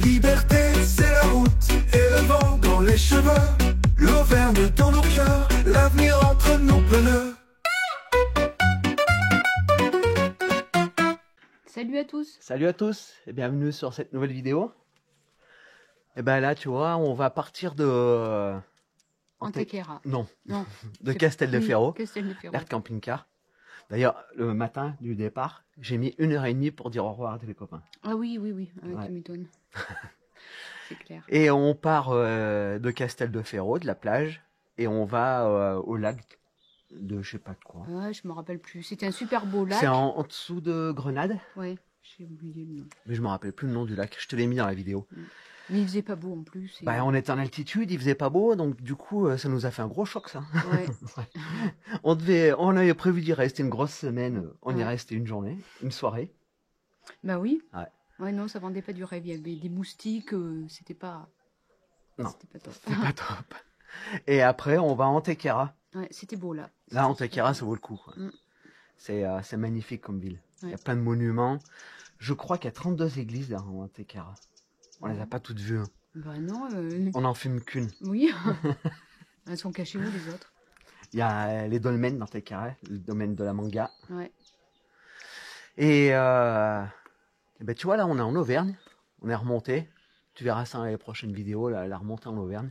liberté, c'est la route et le vent dans les cheveux, l'Auvergne dans nos cœurs, l'avenir entre nos pneus. Salut à tous. Salut à tous et bienvenue sur cette nouvelle vidéo. Et ben là tu vois on va partir de... Antequera. Non, Non. de Castelfierro, Castelfierro. l'air camping-car. D'ailleurs le matin du départ j'ai mis 1h30 pour dire au revoir à tous les copains. Ah oui, oui, oui, Ouais. tu m'étonnes. C'est clair. Et on part de Castelfierro, de la plage, et on va au lac de je sais pas de quoi. Ouais, je me rappelle plus. C'était un super beau lac. C'est en dessous de Grenade, Ouais, j'ai oublié le nom. mais je me rappelle plus le nom du lac, je te l'ai mis dans la vidéo. Mais il faisait pas beau en plus. et- Bah, on était en altitude, il faisait pas beau, donc du coup ça nous a fait un gros choc ça. Ouais. On avait prévu d'y rester une grosse semaine, on y est Ouais. resté une journée, une soirée. Bah oui. Ouais. Ouais, non, ça vendait pas du rêve. Il y avait des moustiques, c'était pas. Non. C'était pas top. C'est pas top. Et après on va à Antequera. Ouais, c'était beau là. Là Antequera ça vaut le coup. Quoi. Mm. C'est magnifique comme ville. Il y a Ouais. plein de monuments. Je crois qu'il y a 32 églises dans Antequera. On les a pas toutes vues. Hein. Bah non. On en fume qu'une. Oui. Elles sont cachées où les autres? Il y a les dolmens d'Antequera, le domaine de la manga. Ouais. Et ben, tu vois, là, on est en Auvergne. On est remonté. Tu verras ça dans les prochaines vidéos, la remontée en Auvergne.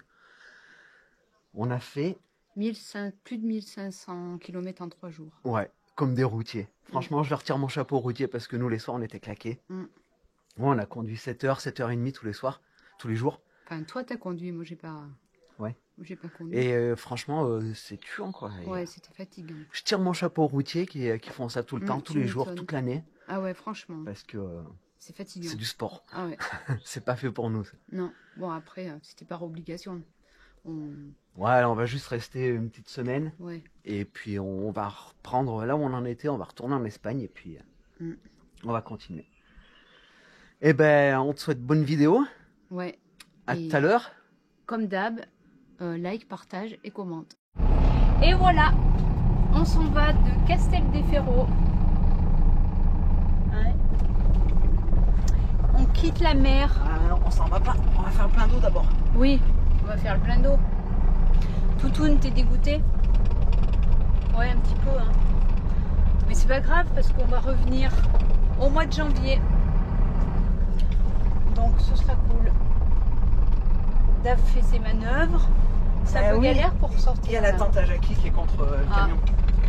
On a fait, Plus de 1500 km en 3 jours. ouais, comme des routiers. Franchement, je leur retire mon chapeau aux routiers parce que nous, les soirs, on était claqués. Mm. Ouais, on a conduit 7h, 7h30 tous les soirs, tous les jours. Enfin, toi, t'as conduit, moi, j'ai pas. Ouais. Moi, j'ai pas conduit. Et franchement, c'est tuant, quoi. Et, Ouais, c'était fatigant. je tire mon chapeau aux routiers qui font ça tout le temps, tous tu les jours, m'étonnes. toute l'année. Ah ouais, franchement, Parce que c'est fatigant. c'est du sport. Ah ouais, C'est pas fait pour nous. Ça. non. Bon, après, c'était par obligation. Ouais, là, on va juste rester une petite semaine. Ouais. Et puis on va reprendre là où on en était, on va retourner en Espagne et puis on va continuer. Et ben on te souhaite bonne vidéo. Ouais. À Et tout à l'heure. comme d'hab, like, partage et commente. Et voilà, on s'en va de Castelfierro. Ouais. On quitte la mer. On s'en va pas, on va faire plein d'eau d'abord. Oui, on va faire le plein d'eau. Toutoune, t'es dégoûté? Ouais, un petit peu. Hein. Mais c'est pas grave parce qu'on va revenir au mois de janvier. Donc ce sera cool. Dave fait ses manœuvres. C'est un peu oui. galère pour sortir. Il y a la là. tente à Jackie qui est contre le Ah. camion.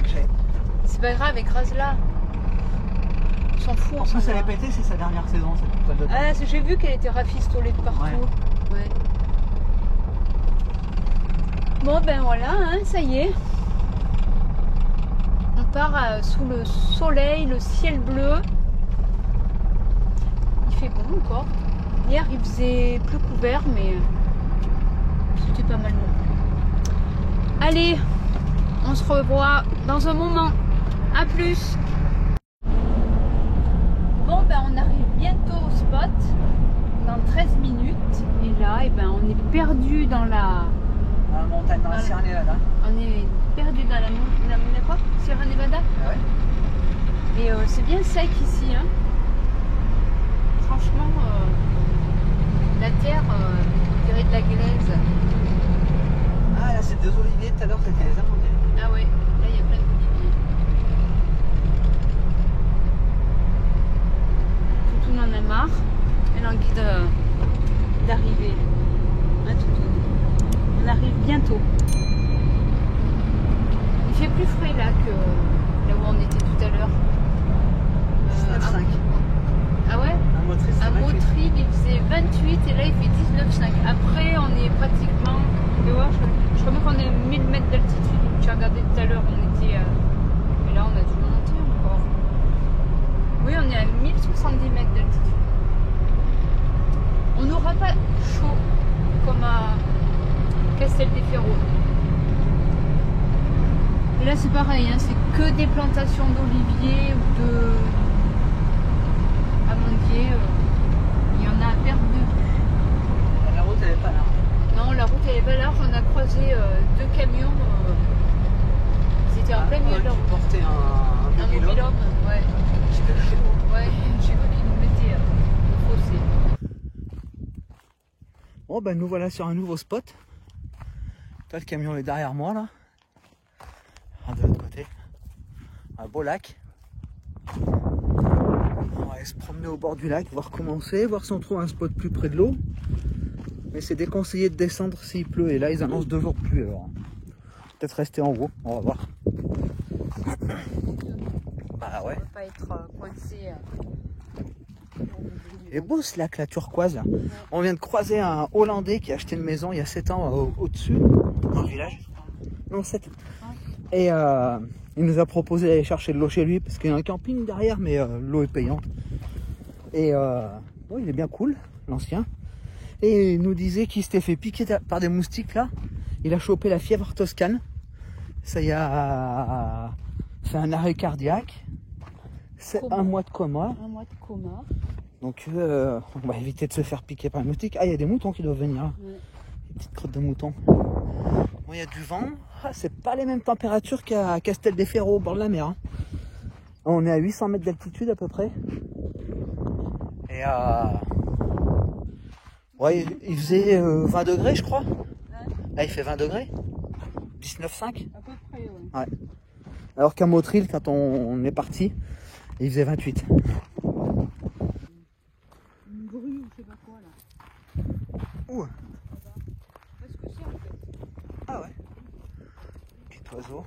J'ai- C'est pas grave, écrase-la. On s'en fout. En s'en plus elle va. est pétée, c'est sa dernière saison cette toile de tente. Ah, j'ai vu qu'elle était rafistolée de partout. Ouais. Bon ben voilà, hein, ça y est. On part sous le soleil, le ciel bleu. Il fait bon encore. Hier il faisait plus couvert mais c'était pas mal non plus. Allez, on se revoit dans un moment. A plus. Bon ben on arrive bientôt au spot. Dans 13 minutes. Et là, eh ben, on est perdu dans la... Dans la montagne, dans la Voilà. Sierra Nevada. On est perdu dans la quoi Sierra Nevada. Ah ouais. Et c'est bien sec ici. Hein. Franchement, la terre, on dirait de la glaise. Ah là c'est des oliviers, tout à l'heure c'était les amandiers. Ah ouais, là il y a plein d'oliviers. Toutoune en a marre. Elle a envie d'arriver. Hein, Toutoune. On arrive bientôt. Il fait plus frais là que là où on était tout à l'heure. 19,5. Ah ouais? Un motrice, À c'est 28. Motrib il faisait 28 et là il fait 19,5. Après on est pratiquement. Tu vois, je crois même qu'on est 1000 mètres d'altitude. Tu as regardé tout à l'heure, on était. Et là on a dû monter encore. Oui, on est à 1070 mètres d'altitude. On n'aura pas chaud comme à Castelfierro. Et là c'est pareil, hein, c'est que des plantations d'oliviers ou de amandiers. Il y en a à perte de vue. La route elle est pas là. Non, la route elle est pas large, on a croisé 2 camions. C'était en plein milieu de la route. Porter un Un mobil-homme, ouais. Ouais, j'ai vu qu'ils nous mettaient au fossé. Bon ben nous voilà sur un nouveau spot. Toi le camion est derrière moi là. De l'autre côté. Un beau lac. On va aller se promener au bord du lac, voir comment c'est, voir si on trouve un spot plus près de l'eau. Mais c'est déconseillé de descendre s'il pleut. Et là ils annoncent 2 jours de pluie alors. Peut-être rester en haut, on va voir. Bah ouais. On va pas être coincé. Il est beau ce lac, la turquoise. Là. On vient de croiser un Hollandais qui a acheté une maison il y a 7 ans au-dessus, dans le village. Non, 7. Et il nous a proposé d'aller chercher de l'eau chez lui parce qu'il y a un camping derrière, mais l'eau est payante. Et bon, il est bien cool, l'ancien. Et il nous disait qu'il s'était fait piquer par des moustiques là. Il a chopé la fièvre toscane. Ça y a fait un arrêt cardiaque. C'est un mois de coma. Un mois de coma. Donc on va éviter de se faire piquer par un moustique. Ah, il y a des moutons qui doivent venir. Ouais. Des petites crottes de moutons. Bon, il y a du vent. Ah, c'est pas les mêmes températures qu'à Castel-des-Ferros, au bord de la mer. Hein. On est à 800 mètres d'altitude à peu près. Et ouais, il faisait 20 degrés, je crois. Là, il fait 20 degrés. 19,5. À peu près, ouais. Ouais. Alors qu'à Motril, quand on est parti, il faisait 28. Une grue ou je sais pas quoi là. Ouh. Qu'est-ce que c'est en fait? Ah ouais. Petit oiseau.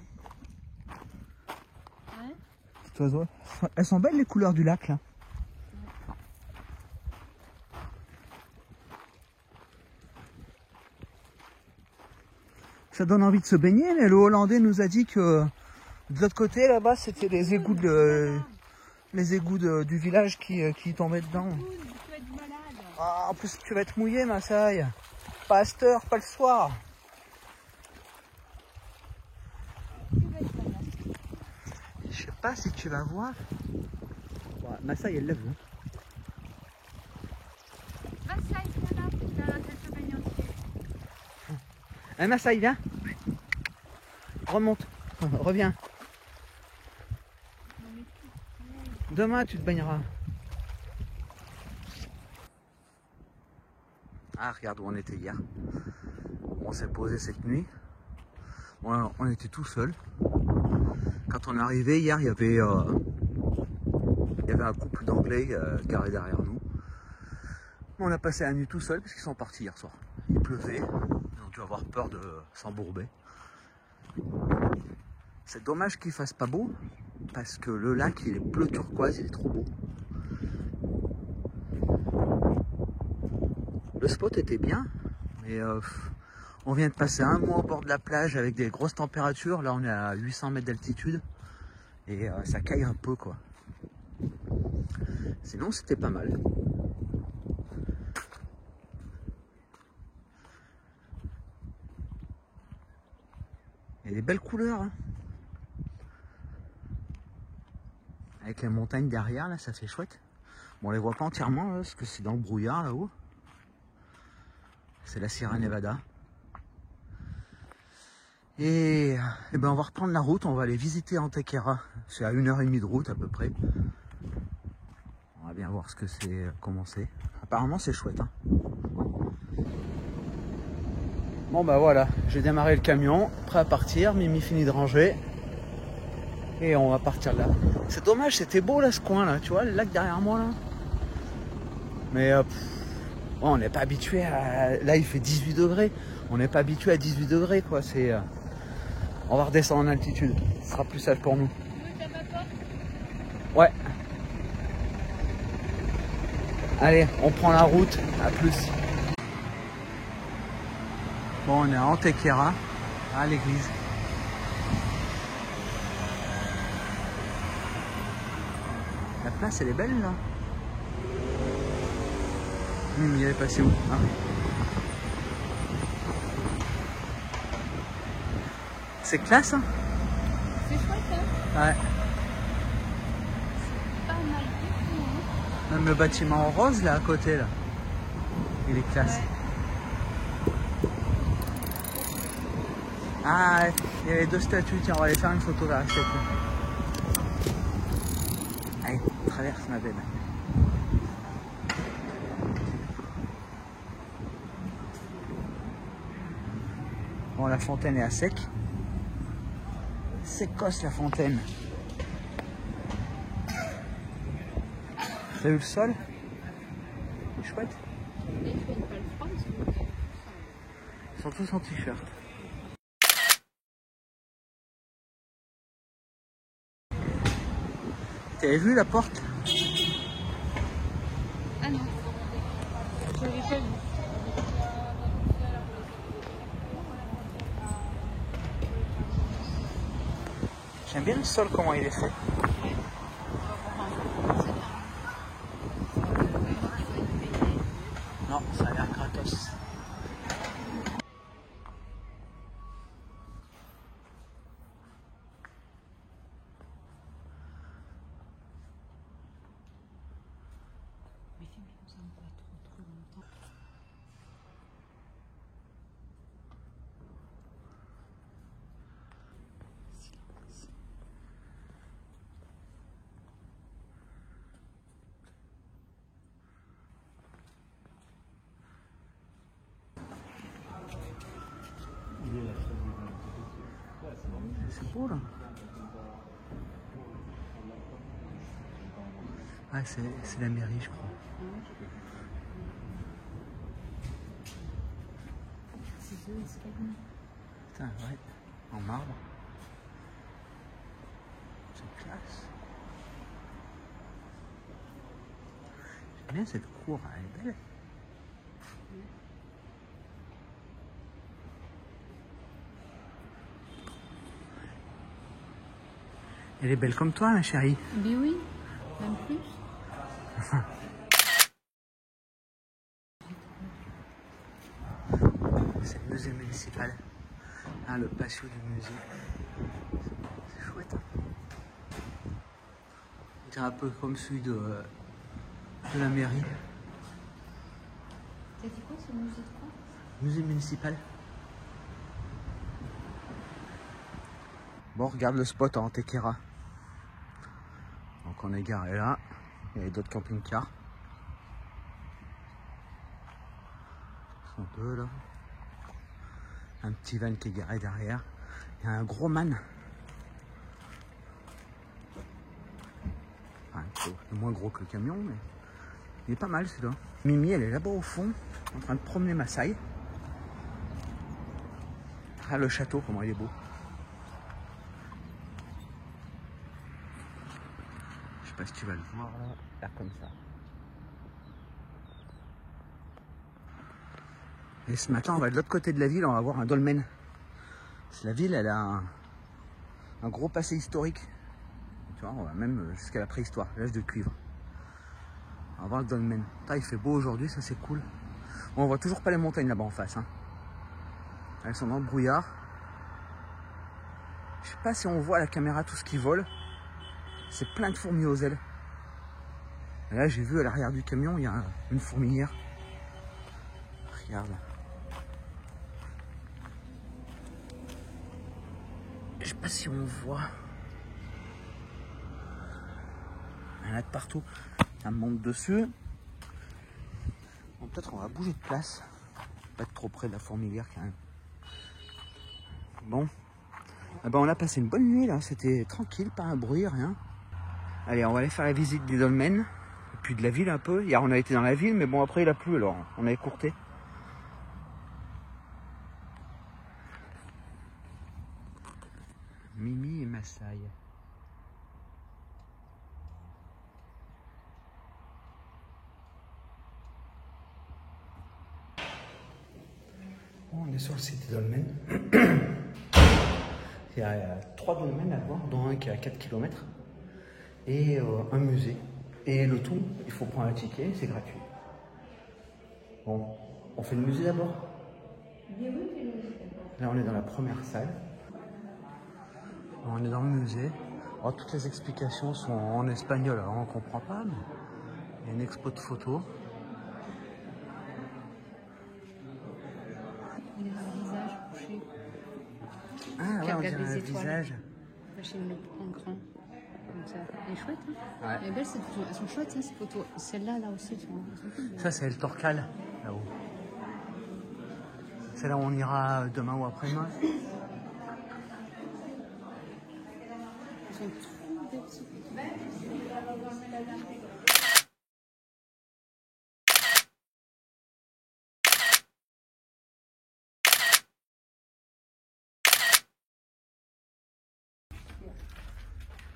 Ouais. Petit oiseau. Elles sont belles les couleurs du lac là. Ça donne envie de se baigner, mais le Hollandais nous a dit que de l'autre côté là-bas c'était les égouts du village qui tombaient dedans. Tu vas être malade. Ah, en plus tu vas être mouillé, ma saille. Pas à cette heure, pas le soir. Tu vas être malade. Je sais pas si tu vas voir. Ouais, ma saille elle lève. Hein. Va ça, il est là. Elle se baigne aussi. Allez, ma saille, viens. Remonte. Reviens. Demain tu te baigneras. Ah, regarde où on était hier. On s'est posé cette nuit. Bon, on était tout seul. Quand on est arrivé hier, il y avait un couple d'Anglais garé derrière nous. On a passé la nuit tout seul parce qu'ils sont partis hier soir. Il pleuvait, ils ont dû avoir peur de s'embourber. C'est dommage qu'il fasse pas beau parce que le lac il est bleu turquoise, il est trop beau. Le spot était bien, mais on vient de passer un mois au bord de la plage avec des grosses températures. Là on est à 800 mètres d'altitude et ça caille un peu quoi. Sinon c'était pas mal. Il y a des belles couleurs. Hein. Avec les montagnes derrière, là, ça fait chouette. Bon, on les voit pas entièrement, là, parce que c'est dans le brouillard, là-haut. C'est la Sierra Nevada. Et ben, on va reprendre la route, on va aller visiter Antequera. C'est à 1h30 de route, à peu près. On va bien voir ce que c'est, comment c'est. Apparemment, c'est chouette, hein. Bon bah voilà, j'ai démarré le camion, prêt à partir, Mimi finit de ranger. Et on va partir là. C'est dommage, c'était beau là ce coin là, tu vois, le lac derrière moi là. Mais bon, on n'est pas habitué à... Là il fait 18 degrés, on n'est pas habitué à 18 degrés quoi, c'est... On va redescendre en altitude, ce sera plus sage pour nous. Ouais. Allez, on prend la route, à plus. Bon, on est à Antequera, à l'église. La place, elle est belle, là. Mimi, elle est passée où hein? C'est classe, hein? C'est chouette, hein? Ouais. Pas mal du tout, hein? Même le bâtiment rose, là, à côté, là. Il est classe. Ouais. Ah, il y avait 2 statues, tiens, on va aller faire une photo vers la statue. Allez, on traverse ma belle. Bon, la fontaine est à sec. Sécosse la fontaine. T'as vu le sol? C'est chouette. Et il fait une pelle froide, Ils sont tous en t-shirt. T'avais vu la porte? Ah non. Je l'ai pas vu. J'aime bien le sol, comment il est fait. Non, ça a l'air gratos. C'est beau là. Ouais, c'est la mairie, je crois. Putain, ouais, en marbre. C'est classe. J'aime bien cette cour, elle est belle. Elle est belle comme toi, ma chérie. Mais oui, même plus. C'est le musée municipal. Ah, le patio du musée. C'est chouette. C'est un peu comme celui de la mairie. T'as dit quoi, ce musée de quoi? Musée municipal. Bon, regarde le spot en Tequera. Donc on est garé là. Il y a d'autres camping-cars. Ils sont deux là. Un petit van qui est garé derrière. Il y a un gros man. Enfin, moins gros que le camion, mais il est pas mal celui-là. Mimi, elle est là-bas au fond, en train de promener Maasai. Ah, le château, comment il est beau. Je sais pas si tu vas le voir là comme ça. Et ce matin, on va de l'autre côté de la ville, on va voir un dolmen. La ville, elle a un gros passé historique. Tu vois, on va même jusqu'à la préhistoire, l'âge de cuivre. On va voir le dolmen. Il fait beau aujourd'hui, ça c'est cool. Bon, on voit toujours pas les montagnes là-bas en face. Hein. Elles sont dans le brouillard. Je sais pas si on voit à la caméra tout ce qui vole. C'est plein de fourmis aux ailes. Et là, j'ai vu à l'arrière du camion, il y a une fourmilière. Regarde. Je sais pas si on voit. Il y en a de partout. Ça me monte dessus. Bon, peut-être on va bouger de place. Pas être trop près de la fourmilière quand même. Bon. Ah ben, on a passé une bonne nuit là. C'était tranquille, pas un bruit, rien. Allez, on va aller faire la visite du dolmen. Et puis de la ville un peu. Hier on a été dans la ville, mais bon après il a plu alors on a écourté. Mimi et Maasai. On est sur le site des dolmens. Il y a 3 dolmens à voir, dont un qui est à 4 km. Et un musée. Et le tout, il faut prendre un ticket, c'est gratuit. Bon, on fait le musée d'abord. Là, on est dans la première salle. On est dans le musée. Alors, toutes les explications sont en espagnol, alors on ne comprend pas, mais il y a une expo de photos. Il y a un visage couché. Ah ouais, on regarde dirait les un étoiles. visage. La chaîne le prend grand. Comme ça. Elle est chouette, hein? Ouais. Elle est belle cette photo. Elles sont chouettes, hein, ces photos. Celle-là, là aussi, elles sont cool. Ça, c'est El Torcal, là-haut. C'est là où on ira demain ou après-demain. Ils sont trop petits.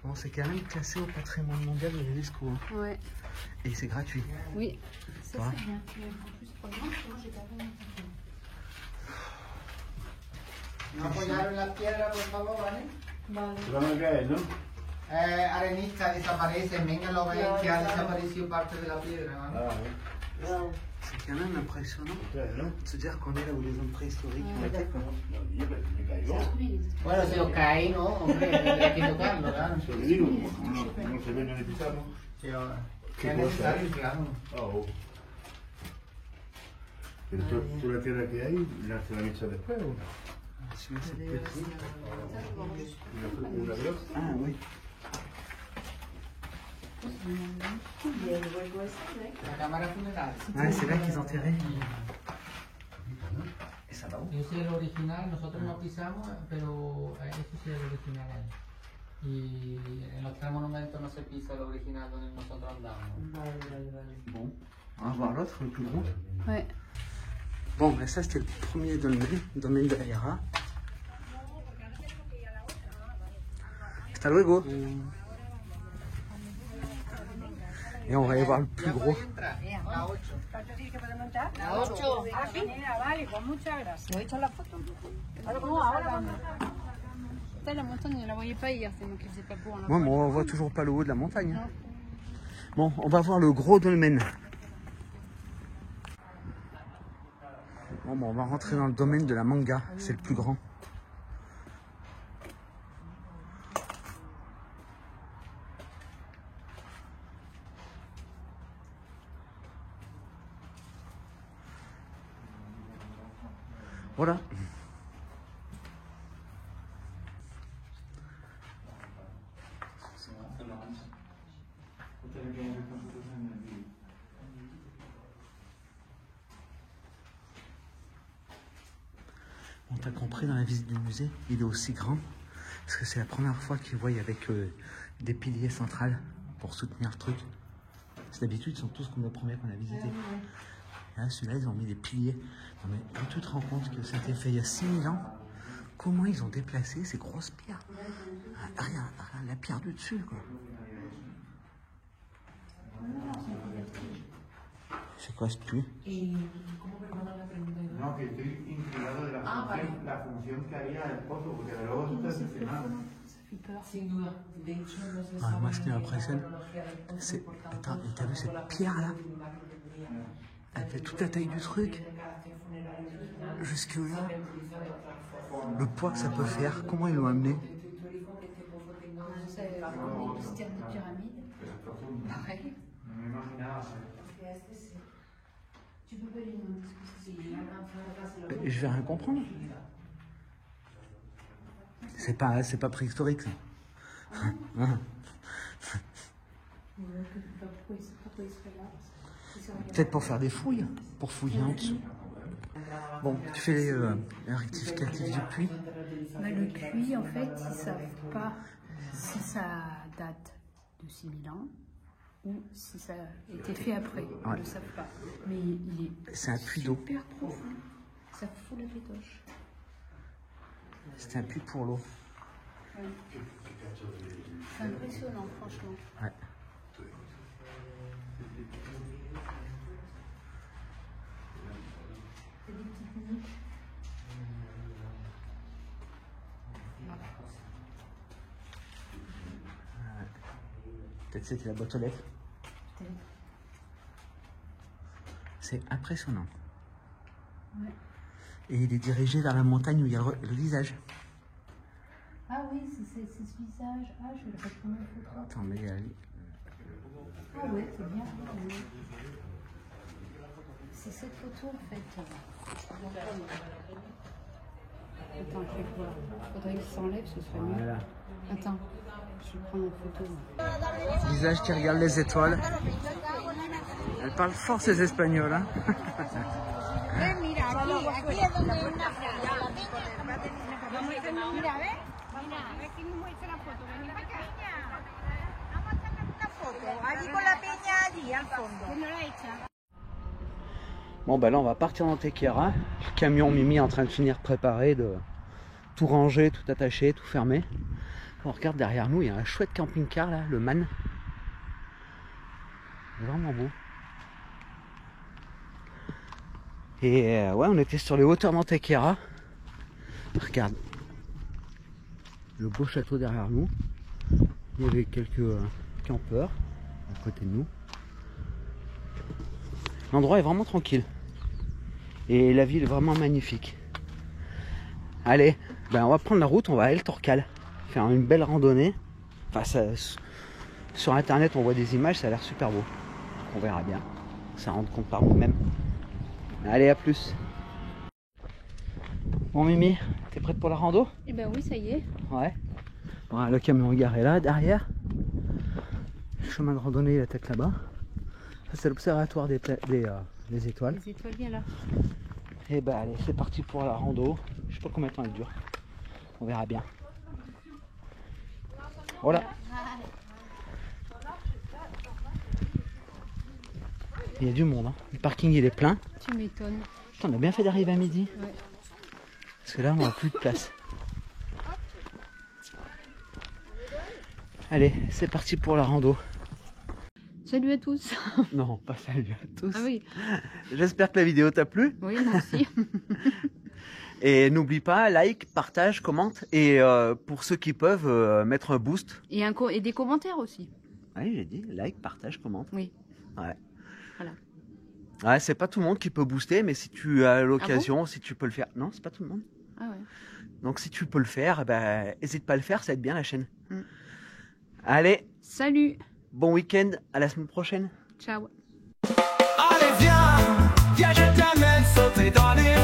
Bon, c'est quand même classé au patrimoine mondial de l'UNESCO. Hein. Ouais. Et c'est gratuit. Oui, ça Ouais. c'est bien. Et en plus, par exemple, moi j'ai pas fait ¿No apoyaron la piedra, por favor, vale? Vale. Se van a caer, ¿no? Arenita desaparece, venga, lo ven que ha desaparecido parte de la piedra, ¿vale? Ah, oui. C'est quand même impressionnant Claro, ¿no? de se dire qu'on est là où les hommes préhistoriques ont été. Quoi. No, yo me caigo. Bueno, si os caéis, ¿no? Hombre, tendría que tocarlo, claro. Eso le digo, no se ven ni pisamos. Sí, ahora. ¿Qué Es cosa? necesario, claro. Ah, oh. Pero tú la tierra que hay, se la han hecho después, ¿o no? Celui-là, c'est petit. Una de dos. Ah oui. La cámara funeral. Ouais, c'est là qu'ils enterraient. Et ça va où? Ese es el original, nosotros no pisamos, pero ese sí es el original ahí. Y en los tres monumentos no se pisa el original donde nosotros andamos. Bon, on va voir l'autre, le plus gros. Ouais. Bon, ben ça c'était le premier domaine de Hera. Hasta luego. Et on va aller voir le plus gros. La 8. La 8. Ah, sí. Vale, pues muchas gracias. ¿No he hecho la foto? No, ahora vamos. Putain, la montagne, on la voyait pas hier, c'est moi qui faisais pas beau. Ouais, mais on voit toujours pas le haut de la montagne. Hein. Bon, on va voir le gros dolmen. Bon, on va rentrer dans le domaine de la manga, c'est le plus grand. Voilà. On t'a compris dans la visite du musée, il est aussi grand parce que c'est la première fois qu'ils voient avec des piliers centrales pour soutenir le truc. D'habitude, ils sont tous comme le premier qu'on a visité. Et là, celui-là, ils ont mis des piliers. Non, mais quand tu te rends compte que ça a été fait il y a 6000 ans, comment ils ont déplacé ces grosses pierres? Rien, la pierre de dessus, quoi. C'est quoi ce puits? No, que estoy intrigado de la función que haría el pozo, porque de luego esto es excepcional. Ah, moi, ce qui m'impressionne, c'est... Attends, t'as vu cette pierre-là? Elle fait toute la taille du truc. Jusque-là. Le poids que ça peut faire. Comment ils l'ont amené? C'est comme des stères de pyramide. Pareil. Tu peux pas lui demander ce que c'est. Je vais rien comprendre. C'est pas préhistorique, ça. Hein? Peut-être pour faire des fouilles, pour fouiller en dessous. Bon, tu fais les rectificatifs du puits. Bah, le puits, en fait, ils ne savent pas si ça date de 6000 ans ou si ça a été fait après. Ils ne le savent pas. Mais il est C'est un puits d'eau. super profond. Ça fout la pétoche. C'est un puits pour l'eau. Ouais. C'est impressionnant, franchement. Ouais. C'est des petites niches. Peut-être c'était la boîte aux lettres. Peut-être. C'est impressionnant. Ouais. Et il est dirigé vers la montagne où il y a le visage. Ah oui, c'est ce visage. Ah, je vais le reprendre en photo. Attends, mais il y a... Ah ouais, c'est bien. C'est cette photo en fait. Attends, je vais voir. Il faudrait qu'il s'enlève, ce serait mieux. Voilà. Attends, je vais prendre une photo. Visage qui regarde les étoiles. Elle parle fort ces Espagnols, hein. Aquí es donde hay una feria, la peña. Vamos a hacer, mira, ¿ves? Mira, a ver quién me muestra la foto. Vení para acá. Vamos a sacar una foto. Allí con la peña, allí al fondo. ¿Quién no la echa? Bon bah là on va partir dans Tequera. Le camion Mimi est en train de finir de préparer, de tout ranger, tout attacher, tout fermer. On regarde derrière nous, il y a un chouette camping-car là, le Man. Vraiment beau. Et ouais, on était sur les hauteurs d'Antequera. Regarde. Le beau château derrière nous. Il y avait quelques campeurs à côté de nous. L'endroit est vraiment tranquille. Et la ville est vraiment magnifique. Allez, ben on va prendre la route, on va à El Torcal. Faire une belle randonnée. Enfin, ça, sur internet on voit des images, ça a l'air super beau. On verra bien. Ça rend compte par nous-mêmes. Allez, à plus. Bon Mimi, t'es prête pour la rando? Eh ben oui, ça y est. Ouais. Bon, le camion garé là, derrière. Le chemin de randonnée, il attaque là-bas. Ça c'est l'observatoire des étoiles. Les étoiles, viens là. Et bah allez, c'est parti pour la rando. Je sais pas combien de temps elle dure. On verra bien. Voilà. Il y a du monde, hein. Le parking il est plein. Tu m'étonnes. Putain, on a bien fait d'arriver à midi. Ouais. Parce que là on n'a plus de place. Allez, c'est parti pour la rando. Salut à tous. Non, pas salut à tous. Ah oui. J'espère que la vidéo t'a plu. Oui, moi aussi. Et n'oublie pas, like, partage, commente. Et pour ceux qui peuvent, mettre un boost. Et des commentaires aussi. Oui, j'ai dit, like, partage, commente. Oui. Ouais. Voilà. Ouais, c'est pas tout le monde qui peut booster, mais si tu as l'occasion, si tu peux le faire. Non, c'est pas tout le monde. Ah ouais. Donc si tu peux le faire, ben, hésite pas à le faire, ça aide bien la chaîne. Allez, Salut. bon week-end, à la semaine prochaine. Ciao. Allez viens, viens je t'amène sauter dans les